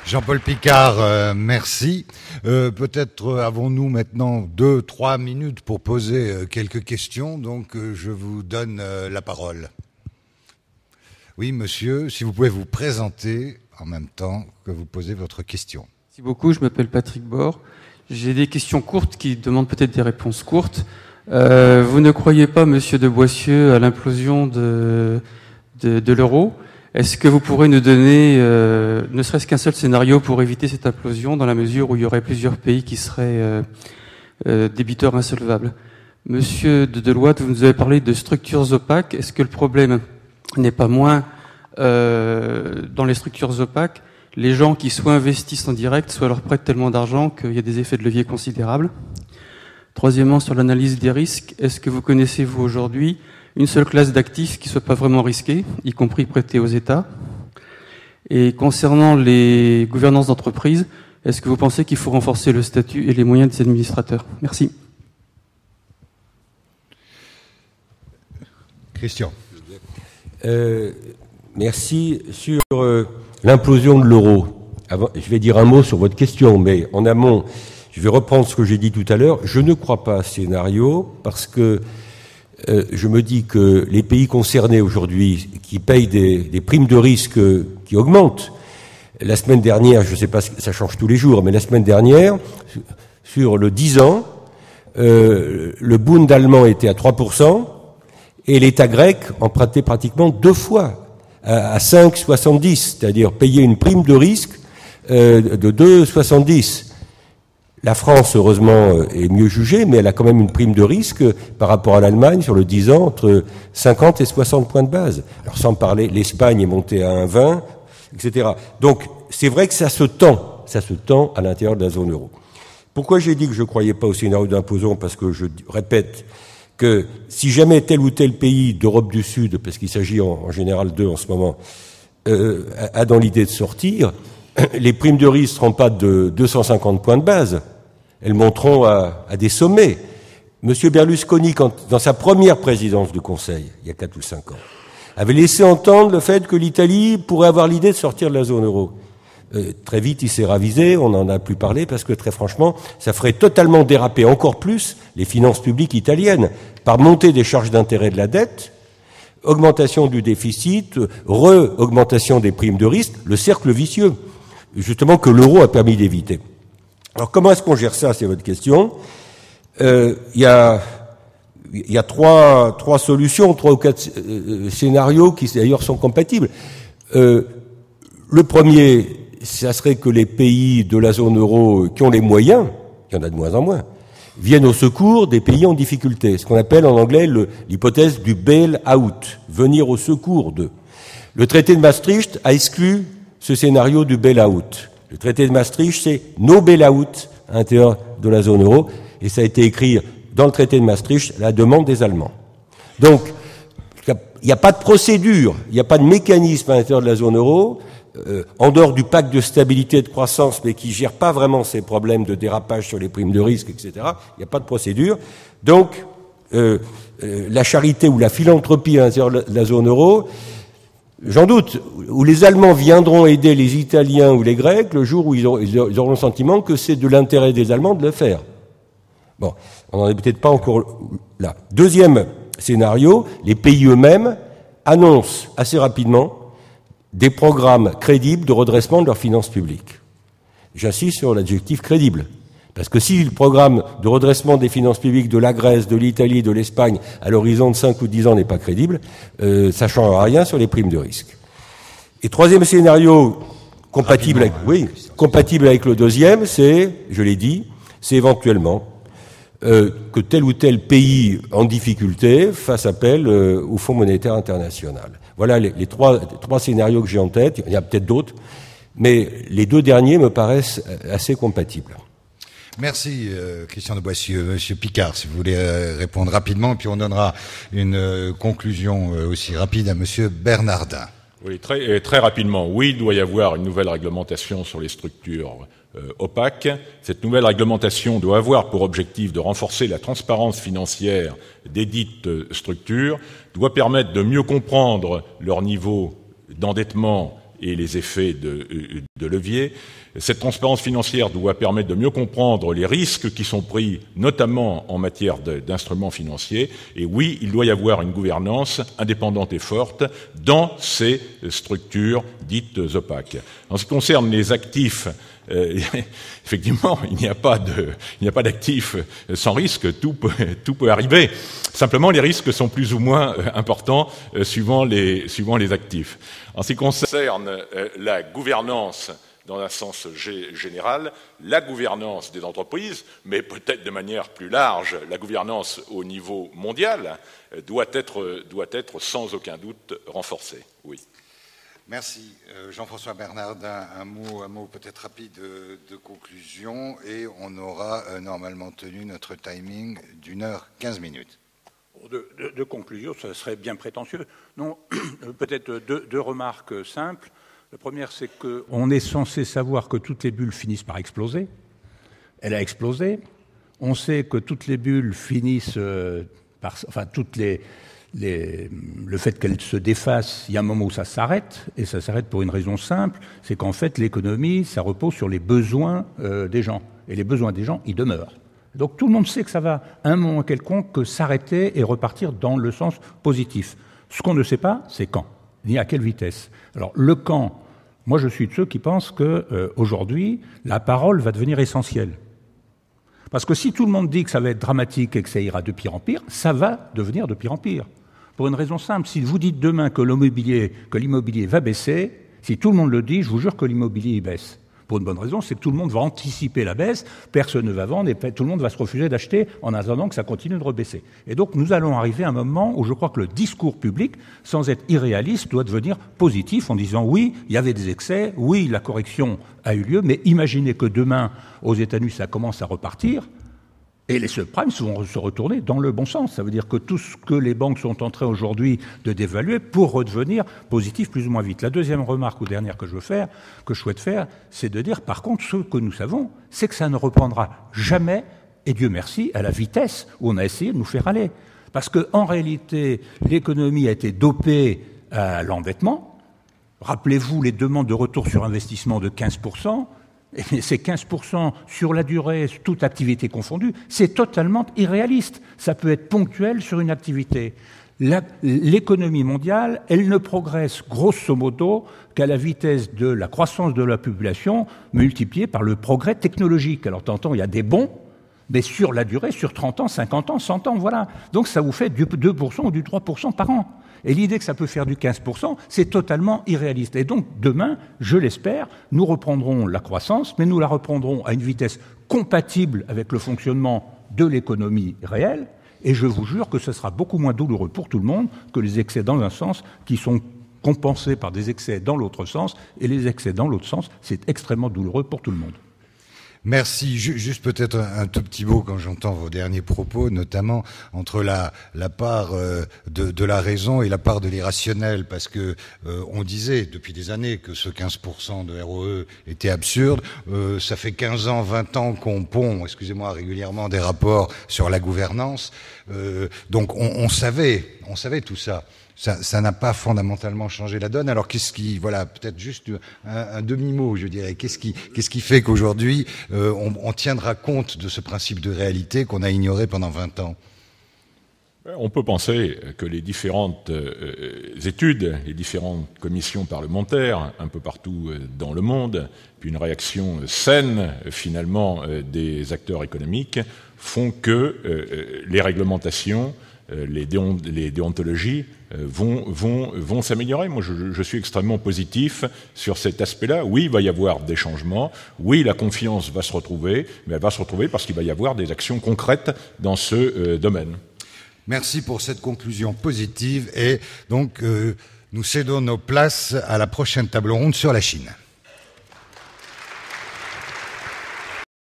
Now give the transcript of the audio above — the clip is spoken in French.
Jean-Paul Picard, merci. Peut-être avons-nous maintenant 2-3 minutes pour poser quelques questions, donc je vous donne la parole. Oui, monsieur, si vous pouvez vous présenter en même temps que vous posez votre question. Merci beaucoup, je m'appelle Patrick Bord. J'ai des questions courtes qui demandent peut-être des réponses courtes. Vous ne croyez pas, monsieur de Boissieu, à l'implosion de l'euro ? Est-ce que vous pourrez nous donner ne serait-ce qu'un seul scénario pour éviter cette implosion, dans la mesure où il y aurait plusieurs pays qui seraient débiteurs insolvables ? Monsieur de Deloitte, vous nous avez parlé de structures opaques. Est-ce que le problème n'est pas moins dans les structures opaques, les gens qui soit investissent en direct, soit leur prêtent tellement d'argent qu'il y a des effets de levier considérables ? Troisièmement, sur l'analyse des risques, est-ce que vous connaissez, vous, aujourd'hui, une seule classe d'actifs qui ne soit pas vraiment risquée, y compris prêtée aux États? Et concernant les gouvernances d'entreprise, est-ce que vous pensez qu'il faut renforcer le statut et les moyens des administrateurs? Merci. Christian. Merci. Sur l'implosion de l'euro, je vais dire un mot sur votre question, mais en amont, je vais reprendre ce que j'ai dit tout à l'heure. Je ne crois pas à ce scénario parce que je me dis que les pays concernés aujourd'hui, qui payent des primes de risque qui augmentent, la semaine dernière, je ne sais pas, ça change tous les jours, mais la semaine dernière, sur le 10 ans, le Bund allemand était à 3%, et l'État grec empruntait pratiquement 2 fois, à 5,70, c'est-à-dire payer une prime de risque de 2,70. La France, heureusement, est mieux jugée, mais elle a quand même une prime de risque par rapport à l'Allemagne sur le 10 ans entre 50 et 60 points de base. Alors sans parler, l'Espagne est montée à 1,20, etc. Donc c'est vrai que ça se tend à l'intérieur de la zone euro. Pourquoi j'ai dit que je ne croyais pas au scénario d'imposition? Parce que je répète que si jamais tel ou tel pays d'Europe du Sud, parce qu'il s'agit en général d'eux en ce moment, a dans l'idée de sortir, les primes de risque ne seront pas de 250 points de base. Elles monteront à des sommets. Monsieur Berlusconi, dans sa première présidence du Conseil, il y a 4 ou 5 ans, avait laissé entendre le fait que l'Italie pourrait avoir l'idée de sortir de la zone euro. Très vite, il s'est ravisé, on n'en a plus parlé, parce que très franchement, ça ferait totalement déraper encore plus les finances publiques italiennes, par montée des charges d'intérêt de la dette, augmentation du déficit, re-augmentation des primes de risque, le cercle vicieux, justement que l'euro a permis d'éviter. Alors comment est-ce qu'on gère ça, c'est votre question. Il y a 3 solutions, 3 ou 4 scénarios qui d'ailleurs sont compatibles. Le premier, ça serait que les pays de la zone euro qui ont les moyens, il y en a de moins en moins, viennent au secours des pays en difficulté, ce qu'on appelle en anglais l'hypothèse du bail-out, venir au secours d'eux. Le traité de Maastricht a exclu ce scénario du bail-out. Le traité de Maastricht, c'est no bail-out à l'intérieur de la zone euro, et ça a été écrit dans le traité de Maastricht, la demande des Allemands. Donc, il n'y a pas de procédure, il n'y a pas de mécanisme à l'intérieur de la zone euro, en dehors du pacte de stabilité et de croissance, mais qui ne gère pas vraiment ces problèmes de dérapage sur les primes de risque, etc. Il n'y a pas de procédure. Donc, la charité ou la philanthropie à l'intérieur de la zone euro, j'en doute, où les Allemands viendront aider les Italiens ou les Grecs le jour où ils auront le sentiment que c'est de l'intérêt des Allemands de le faire. Bon, on n'en est peut-être pas encore là. Deuxième scénario, les pays eux-mêmes annoncent assez rapidement des programmes crédibles de redressement de leurs finances publiques. J'insiste sur l'adjectif crédible. Parce que si le programme de redressement des finances publiques de la Grèce, de l'Italie, de l'Espagne, à l'horizon de 5 ou 10 ans n'est pas crédible, ça ne changera rien sur les primes de risque. Et troisième scénario, compatible avec le deuxième, c'est, je l'ai dit, c'est éventuellement que tel ou tel pays en difficulté fasse appel au Fonds monétaire international. Voilà les trois scénarios que j'ai en tête. Il y en a peut-être d'autres, mais les 2 derniers me paraissent assez compatibles. Merci, Christian de Boissieu. Monsieur Picard, si vous voulez répondre rapidement, puis on donnera une conclusion aussi rapide à Monsieur Bernardin. Oui, très rapidement. Oui, il doit y avoir une nouvelle réglementation sur les structures opaques. Cette nouvelle réglementation doit avoir pour objectif de renforcer la transparence financière des dites structures, doit permettre de mieux comprendre leur niveau d'endettement et les effets de levier. Cette transparence financière doit permettre de mieux comprendre les risques qui sont pris, notamment en matière d'instruments financiers. Et oui, il doit y avoir une gouvernance indépendante et forte dans ces structures dites opaques. En ce qui concerne les actifs, effectivement, il n'y a pas d'actifs sans risque, tout peut arriver. Simplement, les risques sont plus ou moins importants suivant les actifs. En ce qui concerne la gouvernance dans un sens général, la gouvernance des entreprises, mais peut-être de manière plus large, la gouvernance au niveau mondial, doit être sans aucun doute renforcée. Oui. Merci. Jean-François Bernardin, un mot peut-être rapide de conclusion, et on aura normalement tenu notre timing d'1h15. De conclusion, ça serait bien prétentieux. Non, peut-être deux remarques simples. La première, c'est qu'on est censé savoir que toutes les bulles finissent par exploser. Elle a explosé. On sait que toutes les bulles finissent par... Enfin, le fait qu'elles se défassent, il y a un moment où ça s'arrête, et ça s'arrête pour une raison simple, c'est qu'en fait, l'économie, ça repose sur les besoins des gens. Et les besoins des gens, ils demeurent. Donc tout le monde sait que ça va, à un moment quelconque, s'arrêter et repartir dans le sens positif. Ce qu'on ne sait pas, c'est quand, ni à quelle vitesse. Alors le quand, moi je suis de ceux qui pensent qu'aujourd'hui, la parole va devenir essentielle. Parce que si tout le monde dit que ça va être dramatique et que ça ira de pire en pire, ça va devenir de pire en pire. Pour une raison simple, si vous dites demain que l'immobilier va baisser, si tout le monde le dit, je vous jure que l'immobilier baisse. Pour une bonne raison, c'est que tout le monde va anticiper la baisse, personne ne va vendre et tout le monde va se refuser d'acheter en attendant que ça continue de rebaisser. Et donc nous allons arriver à un moment où je crois que le discours public, sans être irréaliste, doit devenir positif en disant oui, il y avait des excès, oui, la correction a eu lieu, mais imaginez que demain, aux États-Unis, ça commence à repartir, et les subprimes vont se retourner dans le bon sens. Ça veut dire que tout ce que les banques sont en train aujourd'hui de dévaluer pour redevenir positif plus ou moins vite. La deuxième remarque ou dernière que je souhaite faire, c'est de dire, par contre, ce que nous savons, c'est que ça ne reprendra jamais, et Dieu merci, à la vitesse où on a essayé de nous faire aller. Parce qu'en réalité, l'économie a été dopée à l'endettement. Rappelez-vous les demandes de retour sur investissement de 15%. Et ces 15% sur la durée, toute activité confondue, c'est totalement irréaliste. Ça peut être ponctuel sur une activité. L'économie mondiale, elle ne progresse grosso modo qu'à la vitesse de la croissance de la population multipliée par le progrès technologique. Alors t'entends, il y a des bons, mais sur la durée, sur 30 ans, 50 ans, 100 ans, voilà. Donc ça vous fait du 2% ou du 3% par an. Et l'idée que ça peut faire du 15%, c'est totalement irréaliste. Et donc, demain, je l'espère, nous reprendrons la croissance, mais nous la reprendrons à une vitesse compatible avec le fonctionnement de l'économie réelle. Et je vous jure que ce sera beaucoup moins douloureux pour tout le monde que les excès dans un sens qui sont compensés par des excès dans l'autre sens. Et les excès dans l'autre sens, c'est extrêmement douloureux pour tout le monde. Merci. Juste peut-être un tout petit mot quand j'entends vos derniers propos, notamment entre la part de la raison et la part de l'irrationnel, parce que on disait depuis des années que ce 15% de ROE était absurde. Ça fait 15 ans, 20 ans qu'on pond, excusez-moi, régulièrement des rapports sur la gouvernance. Donc on savait tout ça. Ça n'a pas fondamentalement changé la donne. Alors voilà, peut-être juste un demi-mot, je dirais. Qu'est-ce qui fait qu'aujourd'hui on tiendra compte de ce principe de réalité qu'on a ignoré pendant 20 ans? On peut penser que les différentes études, les différentes commissions parlementaires, un peu partout dans le monde, puis une réaction saine, finalement, des acteurs économiques, font que les réglementations, les déontologies vont s'améliorer. Moi, je suis extrêmement positif sur cet aspect-là. Oui, il va y avoir des changements. Oui, la confiance va se retrouver, mais elle va se retrouver parce qu'il va y avoir des actions concrètes dans ce domaine. Merci pour cette conclusion positive. Et donc, nous cédons nos places à la prochaine table ronde sur la Chine.